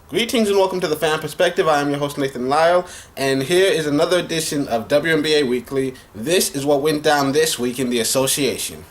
Greetings and welcome to the Fan Perspective. I am your host Nathan Lyle, and here is another edition of WNBA Weekly. This is what went down this week in the association.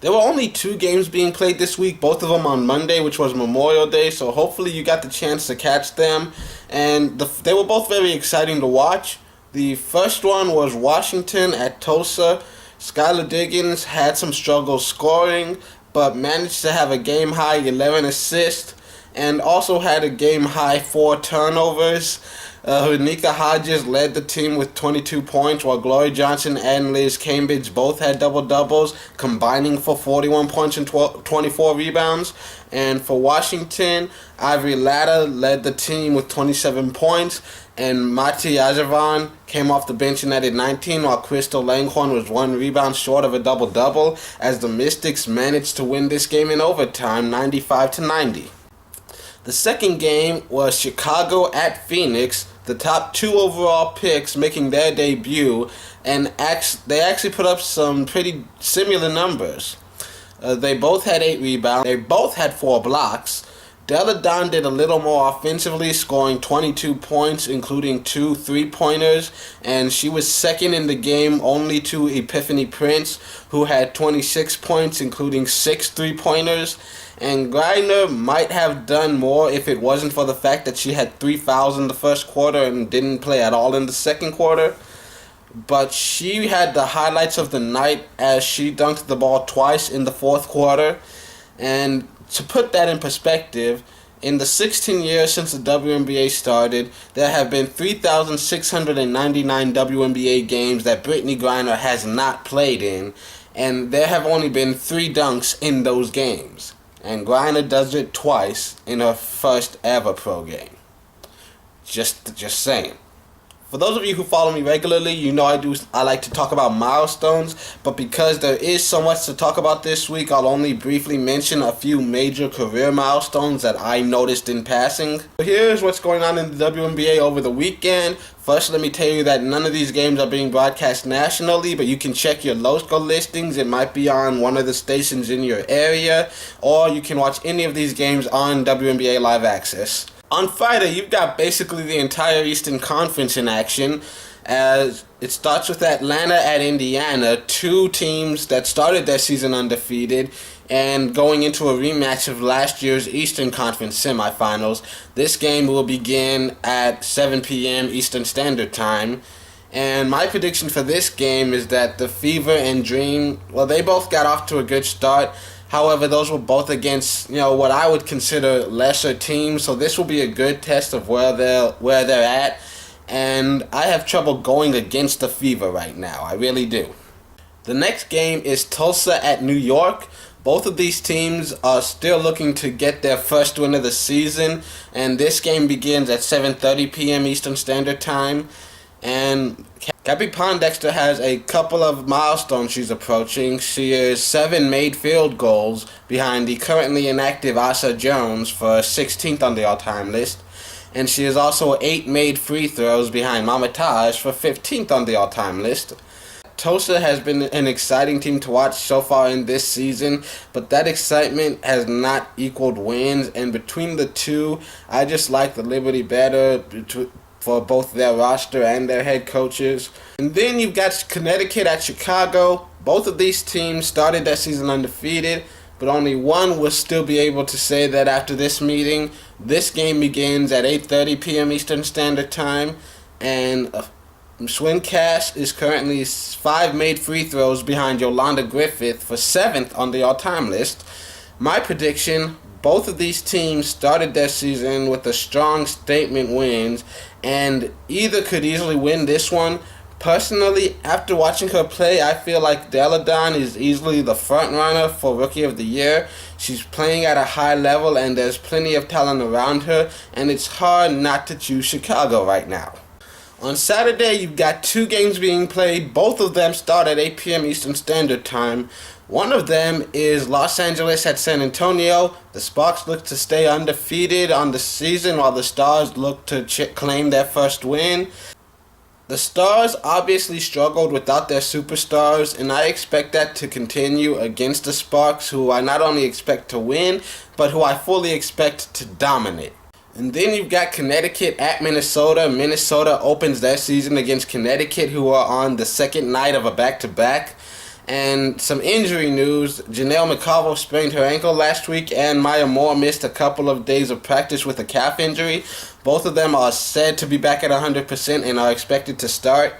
There were only 2 games being played this week, both of them on Monday, which was Memorial Day, so hopefully you got the chance to catch them, and they were both very exciting to watch. The first one was Washington at Tulsa. Skylar Diggins had some struggles scoring, but managed to have a game-high 11 assists, and also had a game-high 4 turnovers. Roneeka Hodges led the team with 22 points, while Glory Johnson and Liz Cambage both had double-doubles, combining for 41 points and 24 rebounds. And for Washington, Ivory Latta led the team with 27 points, and Matee Ajavon came off the bench and added 19, while Crystal Langhorne was 1 rebound short of a double-double, as the Mystics managed to win this game in overtime, 95-90. The second game was Chicago at Phoenix, the top 2 overall picks making their debut, and they actually put up some pretty similar numbers. They both had 8 rebounds, they both had 4 blocks. Delle Donne did a little more offensively, scoring 22 points, including 2 3-pointers, and she was second in the game only to Epiphanny Prince, who had 26 points, including 6 3-pointers. And Griner might have done more if it wasn't for the fact that she had 3 fouls in the first quarter and didn't play at all in the second quarter. But she had the highlights of the night as she dunked the ball twice in the fourth quarter. And to put that in perspective, in the 16 years since the WNBA started, there have been 3,699 WNBA games that Brittney Griner has not played in, and there have only been 3 dunks in those games. And Griner does it twice in her first ever pro game. Just saying. For those of you who follow me regularly, you know I like to talk about milestones, but because there is so much to talk about this week, I'll only briefly mention a few major career milestones that I noticed in passing. Here's what's going on in the WNBA over the weekend. First, let me tell you that none of these games are being broadcast nationally, but you can check your local listings. It might be on one of the stations in your area, or you can watch any of these games on WNBA Live Access. On Friday, you've got basically the entire Eastern Conference in action, as it starts with Atlanta at Indiana, 2 teams that started their season undefeated and going into a rematch of last year's Eastern Conference semifinals. This game will begin at 7 p.m. Eastern Standard Time. And my prediction for this game is that the Fever and Dream, well, they both got off to a good start. However, those were both against, what I would consider lesser teams, so this will be a good test of where they're at. And I have trouble going against the Fever right now. I really do. The next game is Tulsa at New York. Both of these teams are still looking to get their first win of the season, and this game begins at 7:30 p.m. Eastern Standard Time. And Gabby Pondexter has a couple of milestones she's approaching. She is 7 made field goals behind the currently inactive Asa Jones for 16th on the all-time list. And she is also 8 made free throws behind Matee Ajavon for 15th on the all-time list. Tulsa has been an exciting team to watch so far in this season, but that excitement has not equaled wins. And between the two, I just like the Liberty better for both their roster and their head coaches. And then you've got Connecticut at Chicago. Both of these teams started their season undefeated, but only one will still be able to say that after this meeting. This game begins at 8:30 p.m. Eastern Standard Time, and Swincast is currently 5 made free throws behind Yolanda Griffith for 7th on the all-time list. My prediction: both of these teams started their season with a strong statement wins, and either could easily win this one. Personally, after watching her play, I feel like Delle Donne is easily the front runner for Rookie of the Year. She's playing at a high level, and there's plenty of talent around her, and it's hard not to choose Chicago right now. On Saturday, you've got 2 games being played. Both of them start at 8 p.m. Eastern Standard Time. One of them is Los Angeles at San Antonio. The Sparks look to stay undefeated on the season, while the Stars look to claim their first win. The Stars obviously struggled without their superstars, and I expect that to continue against the Sparks, who I not only expect to win, but who I fully expect to dominate. And then you've got Connecticut at Minnesota. Minnesota opens their season against Connecticut, who are on the second night of a back-to-back. And some injury news, Janelle McCarville sprained her ankle last week, and Maya Moore missed a couple of days of practice with a calf injury. Both of them are said to be back at 100% and are expected to start.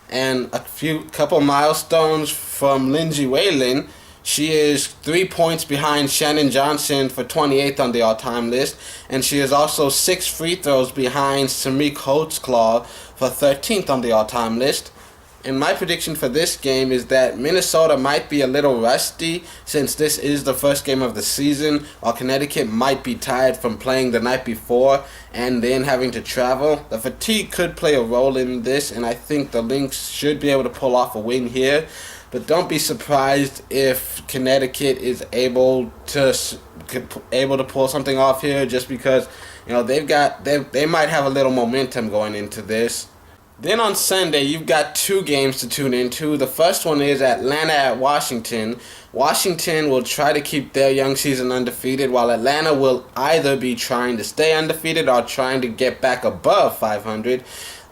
And couple milestones from Lindsay Whalen. She is 3 points behind Shannon Johnson for 28th on the all-time list, and she is also 6 free throws behind Samik Holtzclaw for 13th on the all-time list. And my prediction for this game is that Minnesota might be a little rusty since this is the first game of the season, while Connecticut might be tired from playing the night before and then having to travel. The fatigue could play a role in this, and I think the Lynx should be able to pull off a win here. But don't be surprised if Connecticut is able to pull something off here, just because they might have a little momentum going into this. Then on Sunday, you've got 2 games to tune into. The first one is Atlanta at Washington. Washington will try to keep their young season undefeated, while Atlanta will either be trying to stay undefeated or trying to get back above 500.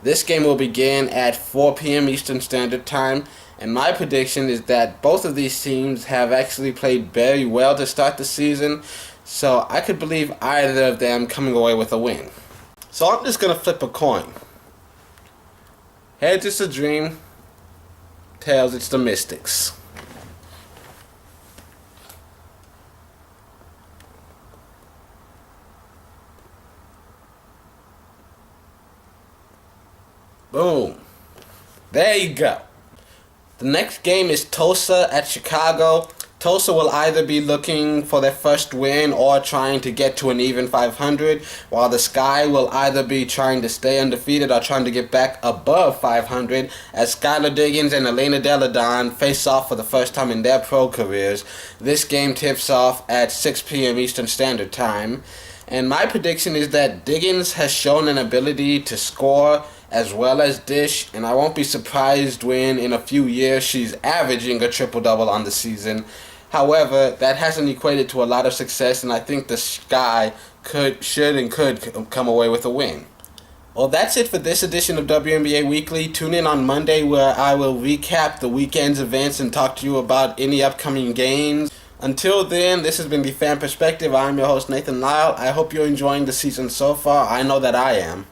This game will begin at 4 p.m. Eastern Standard Time. And my prediction is that both of these teams have actually played very well to start the season, so I could believe either of them coming away with a win. So I'm just going to flip a coin. Heads, it's a Dream. Tails, it's the Mystics. Boom. There you go. The next game is Tulsa at Chicago. Tulsa will either be looking for their first win or trying to get to an even 500, while the Sky will either be trying to stay undefeated or trying to get back above 500, as Skylar Diggins and Delle Donne face off for the first time in their pro careers. This game tips off at 6 p.m. Eastern Standard Time. And my prediction is that Diggins has shown an ability to score as well as dish, and I won't be surprised when in a few years she's averaging a triple-double on the season. However, that hasn't equated to a lot of success, and I think the Sky could come away with a win. Well, that's it for this edition of WNBA Weekly. Tune in on Monday where I will recap the weekend's events and talk to you about any upcoming games. Until then, this has been The Fan Perspective. I'm your host, Nathan Lyle. I hope you're enjoying the season so far. I know that I am.